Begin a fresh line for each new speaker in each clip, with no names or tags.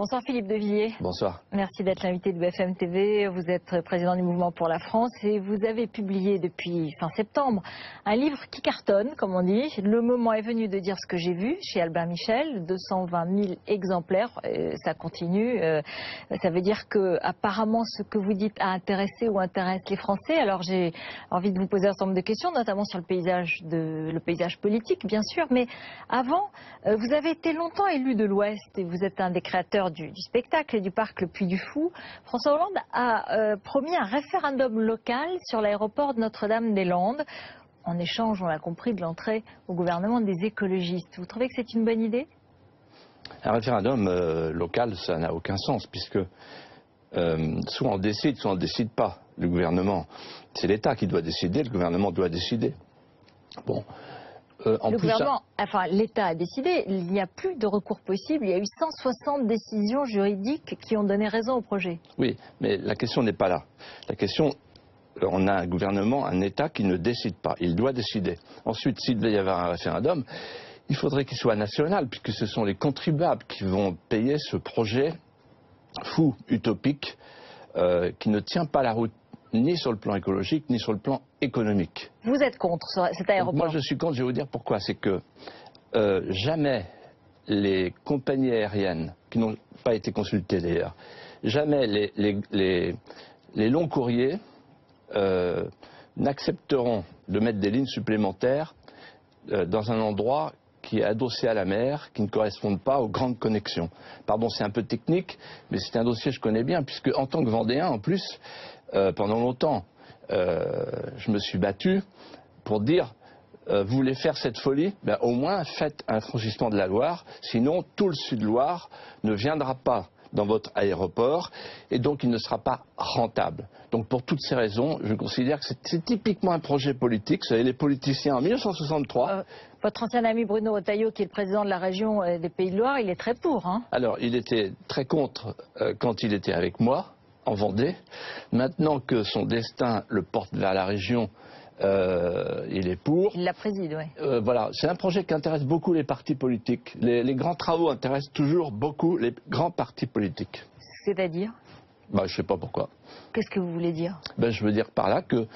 Bonsoir Philippe de Villiers.
Bonsoir.
Merci d'être l'invité de BFM TV. Vous êtes président du Mouvement pour la France et vous avez publié depuis fin septembre un livre qui cartonne, comme on dit. Le moment est venu de dire ce que j'ai vu chez Albin Michel, 220 000 exemplaires. Ça continue. Ça veut dire que apparemment ce que vous dites a intéressé ou intéresse les Français. Alors j'ai envie de vous poser un certain nombre de questions, notamment sur le paysage politique, bien sûr. Mais avant, vous avez été longtemps élu de l'Ouest et vous êtes un des créateurs du spectacle et du parc Le Puy du Fou. François Hollande a promis un référendum local sur l'aéroport de Notre-Dame-des-Landes, en échange, on l'a compris, de l'entrée au gouvernement des écologistes. Vous trouvez que c'est une bonne idée?
Un référendum local, ça n'a aucun sens, puisque soit on décide, soit on ne décide pas. Le gouvernement, c'est l'État qui doit décider, le gouvernement doit décider. Bon.
L'État a décidé, il n'y a plus de recours possible, il y a eu 160 décisions juridiques qui ont donné raison au projet.
Oui, mais la question n'est pas là. La question, on a un gouvernement, un État qui ne décide pas, il doit décider. Ensuite, s'il devait y avoir un référendum, il faudrait qu'il soit national, puisque ce sont les contribuables qui vont payer ce projet fou, utopique, qui ne tient pas la route, ni sur le plan écologique, ni sur le plan économique.
Vous êtes contre cet aéroport?
Moi, je suis contre, je vais vous dire pourquoi. C'est que jamais les compagnies aériennes, qui n'ont pas été consultées d'ailleurs, jamais les longs courriers n'accepteront de mettre des lignes supplémentaires dans un endroit qui est adossé à la mer, qui ne correspondent pas aux grandes connexions. Pardon, c'est un peu technique, mais c'est un dossier que je connais bien, puisque en tant que Vendéen, en plus, pendant longtemps, je me suis battu pour dire, vous voulez faire cette folie, ben, au moins faites un franchissement de la Loire, sinon tout le Sud-Loire ne viendra pas dans votre aéroport et donc il ne sera pas rentable. Donc pour toutes ces raisons, je considère que c'est typiquement un projet politique. Vous savez, les politiciens en 1963...
votre ancien ami Bruno Retailleau, qui est le président de la région des Pays de Loire, il est très pour. Hein.
Alors il était très contre quand il était avec moi, en Vendée. Maintenant que son destin le porte vers la région, il est pour.
Il la préside, oui.
Voilà, c'est un projet qui intéresse beaucoup les partis politiques. Les grands travaux intéressent toujours beaucoup les grands partis politiques.
C'est-à-dire?
Bah, je ne sais pas pourquoi.
Qu'est-ce que vous voulez dire?
Ben, je veux dire par là que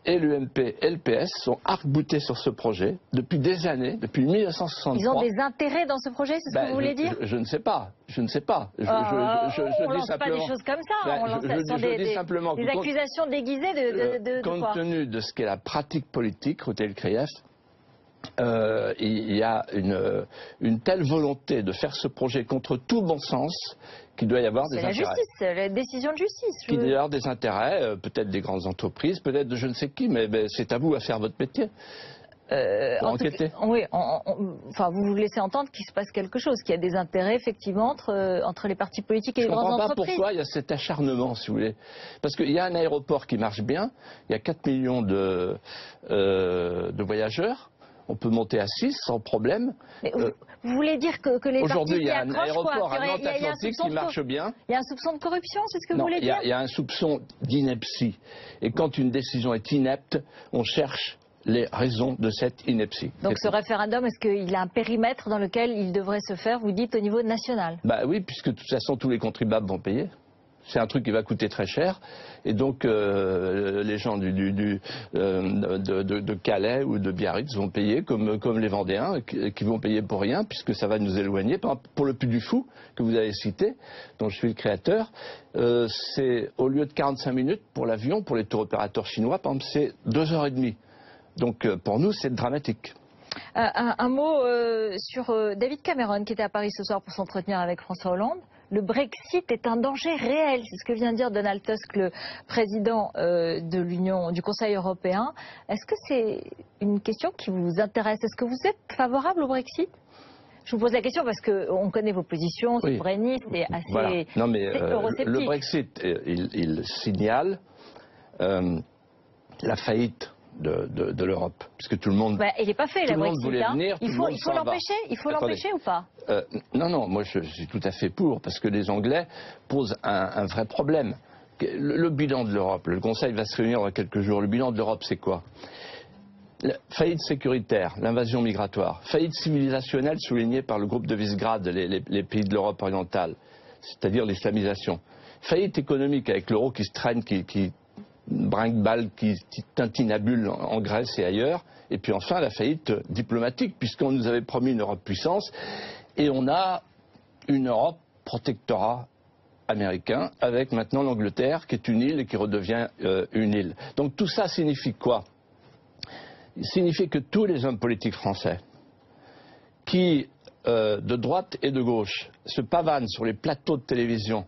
et l'UMP et le PS sont arc-boutés sur ce projet depuis des années, depuis 1963.
Ils ont des intérêts dans ce projet, c'est ce que vous voulez dire?
Je ne sais pas, je ne sais pas.
On ne lance pas des choses comme ça, on lance des accusations déguisées de
compte
quoi?
Tenu de ce qu'est la pratique politique, Rutel Krief, il y a une telle volonté de faire ce projet contre tout bon sens qu'il doit y avoir des intérêts.
C'est la justice, c'est la décision de justice.
Qu'il doit y avoir des intérêts, peut-être des grandes entreprises, peut-être de je ne sais qui, mais c'est à vous à faire votre métier. Pour enquêter.
Oui, vous vous laissez entendre qu'il se passe quelque chose, qu'il y a des intérêts effectivement entre les partis politiques et les grandes entreprises. Je ne comprends pas
pourquoi il y a cet acharnement, si vous voulez. Parce qu'il y a un aéroport qui marche bien, il y a 4 millions de voyageurs. On peut monter à 6 sans problème.
Mais vous voulez dire que les
aujourd'hui, il y a
un
aéroport à Nantes-Atlantique qui marche bien.
Il y a un soupçon de corruption, c'est ce que vous voulez dire?
Il y a un soupçon d'ineptie. Et quand une décision est inepte, on cherche les raisons de cette ineptie.
Donc ce référendum, est-ce qu'il a un périmètre dans lequel il devrait se faire, vous dites, au niveau national?
Bah oui, puisque de toute façon, tous les contribuables vont payer. C'est un truc qui va coûter très cher. Et donc, les gens de Calais ou de Biarritz vont payer comme les Vendéens, qui vont payer pour rien, puisque ça va nous éloigner. Par exemple, pour le Puy du Fou, que vous avez cité, dont je suis le créateur, c'est au lieu de 45 minutes pour l'avion, pour les tours opérateurs chinois, par exemple, c'est 2h30. Donc, pour nous, c'est dramatique.
Un mot sur David Cameron, qui était à Paris ce soir pour s'entretenir avec François Hollande. Le Brexit est un danger réel, c'est ce que vient de dire Donald Tusk, le président du Conseil européen. Est-ce que c'est une question qui vous intéresse? Est-ce que vous êtes favorable au Brexit? Je vous pose la question parce qu'on connaît vos positions, souverainistes et assez
voilà. Non mais
eurosceptiques.
Le Brexit, il signale la faillite de l'Europe, puisque tout le monde,
il n'est pas fait,
tout le monde voulait venir,
il faut l'empêcher, il faut l'empêcher ou pas?
Non, moi je suis tout à fait pour, parce que les Anglais posent un vrai problème. Le bilan de l'Europe, le Conseil va se réunir dans quelques jours, le bilan de l'Europe c'est quoi? Faillite sécuritaire, l'invasion migratoire. Faillite civilisationnelle soulignée par le groupe de Visegrad, les pays de l'Europe orientale, c'est-à-dire l'islamisation. Faillite économique avec l'euro qui se traîne, qui brinque-balle, qui tintinabule en Grèce et ailleurs. Et puis enfin la faillite diplomatique, puisqu'on nous avait promis une Europe puissance, et on a une Europe protectorat américain, avec maintenant l'Angleterre qui est une île et qui redevient une île. Donc tout ça signifie quoi? Il signifie que tous les hommes politiques français qui, de droite et de gauche, se pavanent sur les plateaux de télévision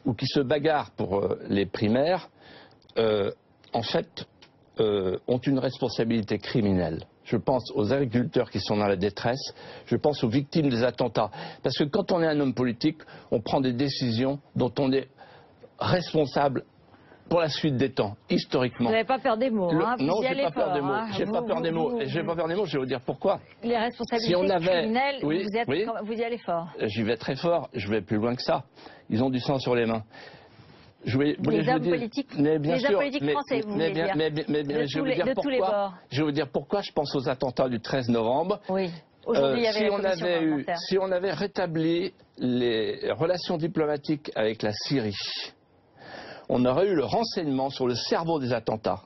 ou qui se bagarrent pour les primaires, en fait, ont une responsabilité criminelle. Je pense aux agriculteurs qui sont dans la détresse, je pense aux victimes des attentats. Parce que quand on est un homme politique, on prend des décisions dont on est responsable pour la suite des temps, historiquement.
Vous n'avez pas peur des mots, hein?
Non, je n'ai pas peur des mots. J'ai pas peur des mots. J'ai pas peur des mots, je vais vous dire pourquoi.
Les responsabilités criminelles,
oui,
vous y allez fort.
J'y vais très fort, je vais plus loin que ça. Ils ont du sang sur les mains.
Les hommes politiques français, vous voulez dire, de tous les bords.
Je vais vous dire pourquoi je pense aux attentats du 13 novembre.
Oui. Aujourd'hui, il y avait
si on avait rétabli les relations diplomatiques avec la Syrie, on aurait eu le renseignement sur le cerveau des attentats.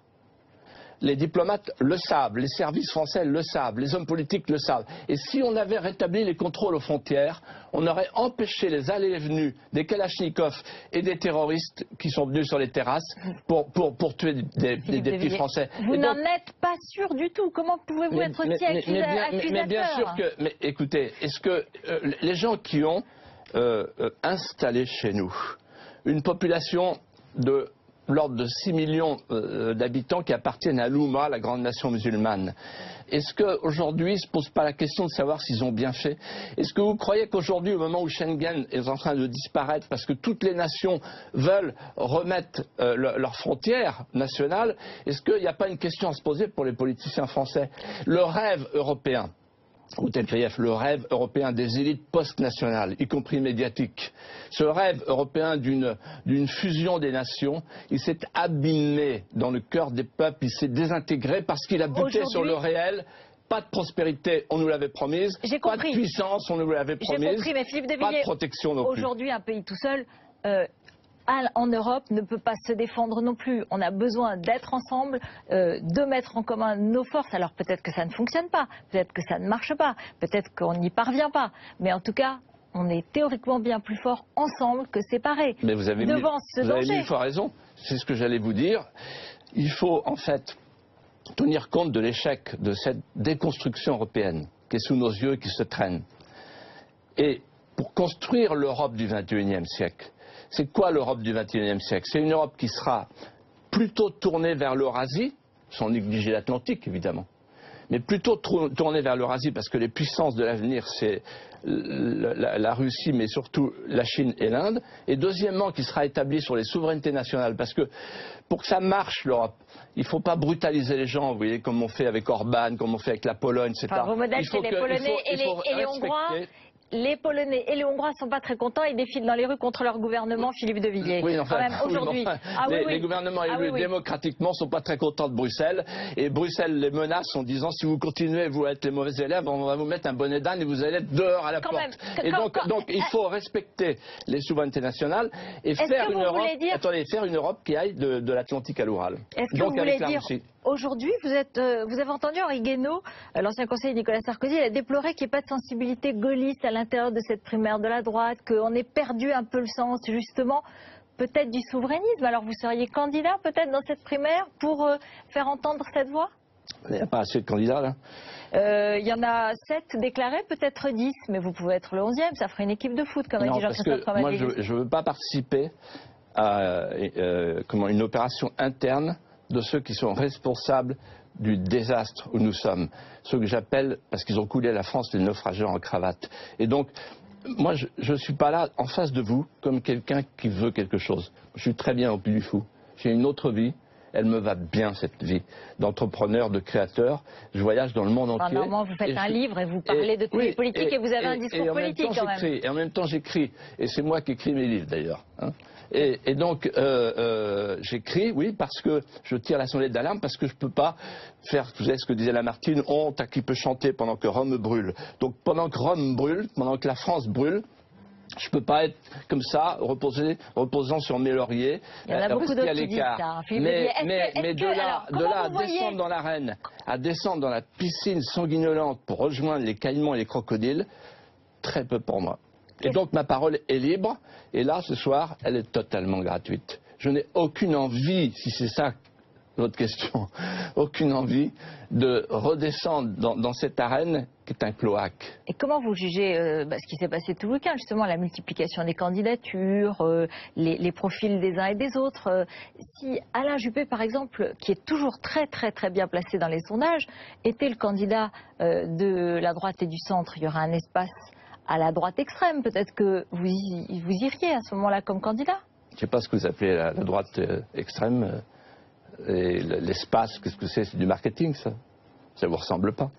Les diplomates le savent, les services français le savent, les hommes politiques le savent. Et si on avait rétabli les contrôles aux frontières, on aurait empêché les allées et venues des kalachnikovs et des terroristes qui sont venus sur les terrasses pour tuer des petits Français.
Vous n'en êtes pas sûr du tout. Comment pouvez-vous être si accusateur?
Mais bien sûr que... Mais écoutez, est-ce que les gens qui ont installé chez nous une population de l'ordre de 6 millions d'habitants qui appartiennent à l'Oumma, la grande nation musulmane. Est-ce qu'aujourd'hui, ils ne se posent pas la question de savoir s'ils ont bien fait? Est-ce que vous croyez qu'aujourd'hui, au moment où Schengen est en train de disparaître, parce que toutes les nations veulent remettre leurs frontières nationales, est-ce qu'il n'y a pas une question à se poser pour les politiciens français? Le rêve européen, ou TPF, le rêve européen des élites post-nationales, y compris médiatiques. Ce rêve européen d'une fusion des nations, il s'est abîmé dans le cœur des peuples, il s'est désintégré parce qu'il a buté sur le réel. Pas de prospérité, on nous l'avait promise. Pas de puissance, on nous l'avait promise.
J'ai compris, mais Philippe de Villiers,
pas de protection non plus.
Aujourd'hui, un pays tout seul... en Europe ne peut pas se défendre non plus. On a besoin d'être ensemble, de mettre en commun nos forces. Alors peut-être que ça ne fonctionne pas, peut-être que ça ne marche pas, peut-être qu'on n'y parvient pas. Mais en tout cas, on est théoriquement bien plus fort ensemble que séparés.
Mais vous avez
devant ce danger.
Vous avez mille fois raison. C'est ce que j'allais vous dire. Il faut en fait tenir compte de l'échec de cette déconstruction européenne qui est sous nos yeux et qui se traîne. Et pour construire l'Europe du XXIe siècle, c'est quoi l'Europe du XXIe siècle? C'est une Europe qui sera plutôt tournée vers l'Eurasie, sans négliger l'Atlantique évidemment, mais plutôt tournée vers l'Eurasie parce que les puissances de l'avenir c'est la Russie mais surtout la Chine et l'Inde. Et deuxièmement qui sera établie sur les souverainetés nationales parce que pour que ça marche l'Europe, il ne faut pas brutaliser les gens, vous voyez, comme on fait avec Orban, comme on fait avec la Pologne, etc.
Enfin, vos modèles, c'est les Polonais et les Hongrois. Les Polonais et les Hongrois ne sont pas très contents, ils défilent dans les rues contre leur gouvernement, Philippe de Villiers.
Oui, enfin,
aujourd'hui.
Les gouvernements élus démocratiquement ne sont pas très contents de Bruxelles. Et Bruxelles les menace en disant si vous continuez, vous êtes les mauvais élèves, on va vous mettre un bonnet d'âne et vous allez être dehors à la porte. Et donc il faut respecter les souverainetés nationales et faire une Europe, faire une Europe qui aille de l'Atlantique à l'Oural.
Est-ce que vous voulez dire aujourd'hui, vous avez entendu Henri Guénaud, l'ancien conseiller de Nicolas Sarkozy, il a déploré qu'il n'y ait pas de sensibilité gaulliste à l'intérieur de cette primaire de la droite, qu'on ait perdu un peu le sens justement peut-être du souverainisme. Alors vous seriez candidat peut-être dans cette primaire pour faire entendre cette voix?
Il n'y a pas assez de candidats là.
Il y en a 7 déclarés, peut-être 10, mais vous pouvez être le 11e, ça ferait une équipe de foot comme a dit Jean-Christophe Cambadélis.
Moi je ne veux pas participer à une opération interne de ceux qui sont responsables du désastre où nous sommes. Ceux que j'appelle, parce qu'ils ont coulé la France, les naufrageurs en cravate. Et donc, moi, je ne suis pas là en face de vous comme quelqu'un qui veut quelque chose. Je suis très bien au Puy du Fou. J'ai une autre vie. elle me va bien cette vie d'entrepreneur, de créateur. Je voyage dans le monde entier.
Normalement, vous faites un livre et vous parlez de politique et vous avez un discours politique quand même.
Et en même temps, j'écris. Et c'est moi qui écris mes livres d'ailleurs. Hein. Et donc, j'écris, oui, parce que je tire la sonnette d'alarme, parce que je ne peux pas faire, vous savez ce que disait Lamartine, honte à qui peut chanter pendant que Rome brûle. Donc, pendant que Rome brûle, pendant que la France brûle, je ne peux pas être comme ça, reposant sur mes lauriers.
Il y en a beaucoup d'autres qui disent ça.
Mais de là à descendre dans l'arène, à descendre dans la piscine sanguinolente pour rejoindre les caïmans et les crocodiles, très peu pour moi. Et donc ma parole est libre, et là ce soir, elle est totalement gratuite. Je n'ai aucune envie, si c'est ça votre question, aucune envie de redescendre dans cette arène qui est un cloaque.
Et comment vous jugez ce qui s'est passé tout le week-end, justement, la multiplication des candidatures, les profils des uns et des autres si Alain Juppé, par exemple, qui est toujours très bien placé dans les sondages, était le candidat de la droite et du centre, il y aura un espace à la droite extrême. Peut-être que vous iriez à ce moment-là comme candidat.
Je ne sais pas ce que vous appelez la droite extrême. Et l'espace, qu'est-ce que c'est? C'est du marketing, ça. Ça ne vous ressemble pas.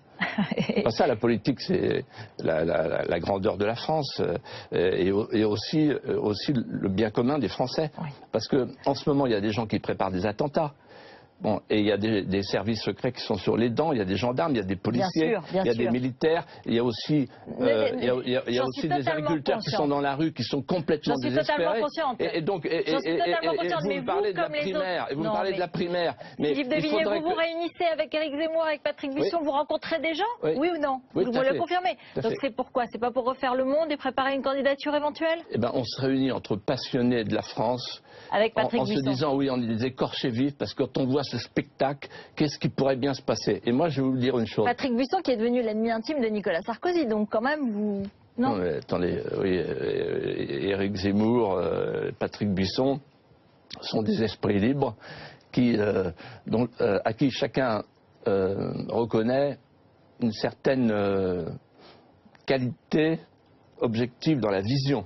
Pas ça, la politique, c'est la grandeur de la France et aussi le bien commun des Français. Oui. Parce qu'en ce moment, il y a des gens qui préparent des attentats. Bon, et il y a des services secrets qui sont sur les dents, il y a des gendarmes, il y a des policiers, il y a des militaires, il y a aussi, des agriculteurs qui sont dans la rue, qui sont complètement désespérés.
Totalement consciente.
Et donc, vous me parlez de la primaire, et vous me parlez de la primaire.
Mais Philippe de Villiers, vous réunissez avec Éric Zemmour, avec Patrick Buisson, vous rencontrez des gens? Oui ou non? Vous me le confirmez? Donc c'est pourquoi? C'est pas pour refaire le monde et préparer une candidature éventuelle? Eh
bien, on se réunit entre passionnés de la France,
avec Patrick
en se disant, oui, on est des écorchés vifs, parce que quand on voit ce spectacle, qu'est-ce qui pourrait bien se passer? Et moi, je vais vous dire une chose.
Patrick Buisson qui est devenu l'ennemi intime de Nicolas Sarkozy, donc quand même, vous... Non,
mais attendez, oui, Éric Zemmour, Patrick Buisson sont des esprits libres à qui chacun reconnaît une certaine qualité objective dans la vision.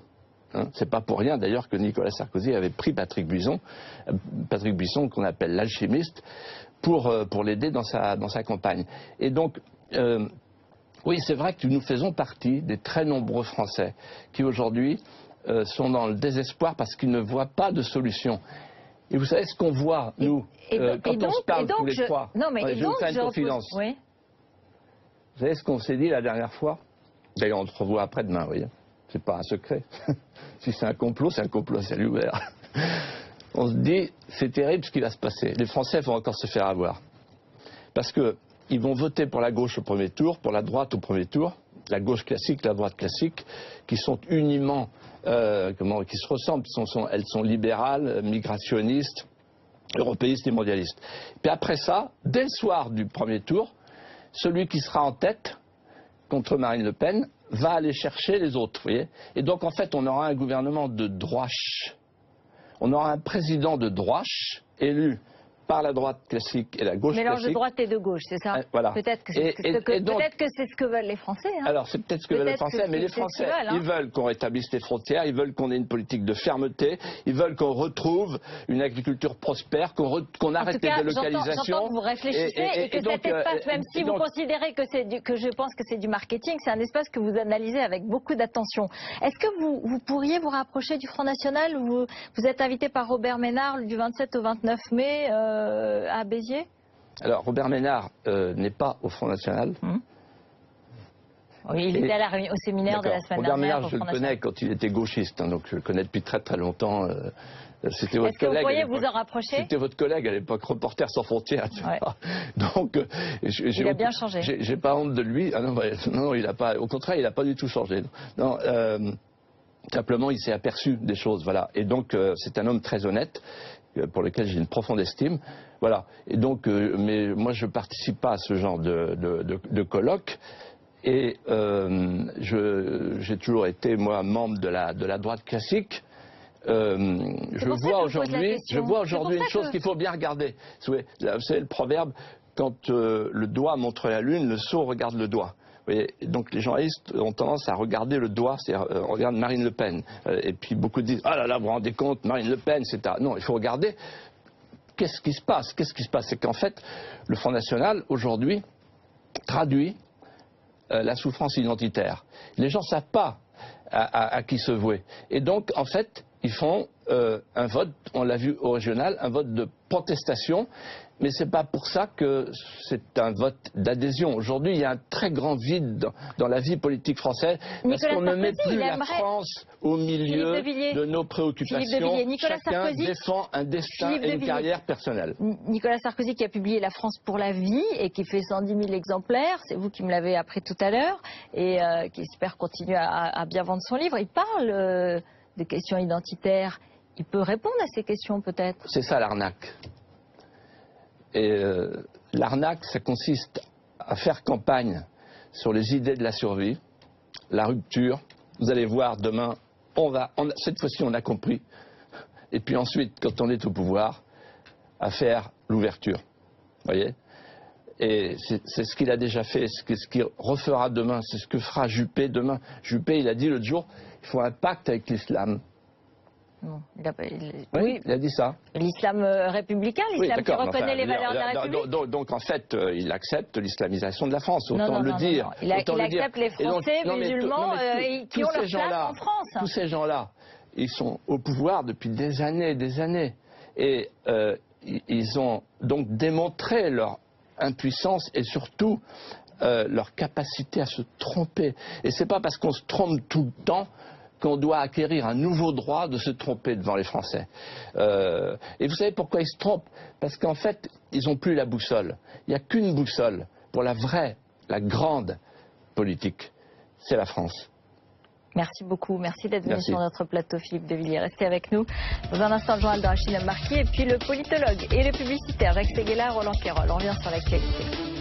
Hein, c'est pas pour rien d'ailleurs que Nicolas Sarkozy avait pris Patrick Buisson qu'on appelle l'alchimiste, pour l'aider dans sa campagne. Et donc, oui, c'est vrai que nous faisons partie des très nombreux Français qui aujourd'hui sont dans le désespoir parce qu'ils ne voient pas de solution. Et vous savez ce qu'on voit, nous, quand on se parle tous les trois?
Non, mais
je vais vous faire une confidence.
Oui.
Vous savez ce qu'on s'est dit la dernière fois? D'ailleurs, on se revoit après-demain, vous voyez. C'est pas un secret. Si c'est un complot, c'est un complot à ciel ouvert. On se dit, c'est terrible ce qui va se passer. Les Français vont encore se faire avoir. Parce qu'ils vont voter pour la gauche au premier tour, pour la droite au premier tour, la gauche classique, la droite classique, qui sont uniment, qui se ressemblent. Elles sont libérales, migrationnistes, européistes et mondialistes. Puis après ça, dès le soir du premier tour, celui qui sera en tête contre Marine Le Pen va aller chercher les autres, vous voyez. Et donc, en fait, on aura un gouvernement de droite. On aura un président de droite élu par la droite classique et la gauche classique.
Mélange de droite et de gauche, c'est ça?
Voilà.
Peut-être que c'est ce que veulent les Français. Hein.
Alors, c'est peut-être ce que veulent les Français, mais les Français, ils veulent qu'on rétablisse les frontières, ils veulent qu'on ait une politique de fermeté, ils veulent qu'on retrouve une agriculture prospère, qu'on arrête les délocalisations.
J'entends que vous réfléchissez et que cet espace, même si vous considérez que je pense que c'est du marketing, c'est un espace que vous analysez avec beaucoup d'attention. Est-ce que vous pourriez vous rapprocher du Front National? Vous êtes invité par Robert Ménard du 27 au 29 mai à Béziers?
Alors, Robert Ménard n'est pas au Front National.
Oui, il était au séminaire de la semaine dernière.
Robert Ménard, je le connais quand il était gauchiste, hein, donc je le connais depuis très longtemps. C'était votre collègue.
Est-ce que vous pourriez vous en rapprocher?
C'était votre collègue à l'époque, Reporters sans frontières.
Ouais.
Donc,
il a bien changé.
J'ai pas honte de lui. Ah non, il a pas. Au contraire, il n'a pas du tout changé. Non, simplement, il s'est aperçu des choses, voilà. Et donc, c'est un homme très honnête, pour lequel j'ai une profonde estime. Voilà. Et donc, mais moi, je ne participe pas à ce genre de colloque. Et j'ai toujours été, moi, membre de la droite classique. Je vois aujourd'hui une chose qu'il faut bien regarder. Vous savez, le proverbe, quand le doigt montre la lune, le sceau regarde le doigt. Vous voyez, donc les journalistes ont tendance à regarder le doigt, c'est-à-dire on regarde Marine Le Pen. Et puis beaucoup disent, ah là là, vous vous rendez compte, Marine Le Pen, c'est... Non, il faut regarder qu'est-ce qui se passe? Qu'est-ce qui se passe? C'est qu'en fait, le Front National, aujourd'hui, traduit la souffrance identitaire. Les gens ne savent pas à qui se vouer. Et donc, en fait, ils font un vote, on l'a vu au régional, un vote de protestation, mais ce n'est pas pour ça que c'est un vote d'adhésion. Aujourd'hui, il y a un très grand vide dans la vie politique française, parce qu'on ne met plus la France au milieu de nos préoccupations. Chacun défend un destin et une carrière personnelle.
Nicolas Sarkozy qui a publié La France pour la vie et qui fait 110 000 exemplaires, c'est vous qui me l'avez appris tout à l'heure, et qui espère continuer à bien vendre son livre. Il parle des questions identitaires. Il peut répondre à ces questions peut-être?
C'est ça l'arnaque. Et l'arnaque, ça consiste à faire campagne sur les idées de la survie, la rupture. Vous allez voir demain, cette fois-ci on a compris. Et puis ensuite, quand on est au pouvoir, à faire l'ouverture. Vous voyez? Et c'est ce qu'il a déjà fait, c'est ce qu'il refera demain, c'est ce que fera Juppé demain. Juppé, il a dit l'autre jour, il faut un pacte avec l'islam.
Non,
oui, il a dit ça.
L'islam républicain, l'islam qui reconnaît les valeurs de la République.
Donc en fait, il accepte l'islamisation de la France, autant le dire.
Il accepte les Français musulmans qui ont leur place en France.
Tous ces gens-là, ils sont au pouvoir depuis des années et des années. Et ils ont donc démontré leur impuissance et surtout leur capacité à se tromper. Et c'est pas parce qu'on se trompe tout le temps qu'on doit acquérir un nouveau droit de se tromper devant les Français. Et vous savez pourquoi ils se trompent? Parce qu'en fait, ils n'ont plus la boussole. Il n'y a qu'une boussole pour la vraie, la grande politique. C'est la France.
Merci beaucoup. Merci d'être venu sur notre plateau, Philippe de Villiers. Restez avec nous. Dans un instant, le journal de Rachida Marquis et puis le politologue et le publicitaire Jacques Séguéla, Roland Quérol. On revient sur l'actualité.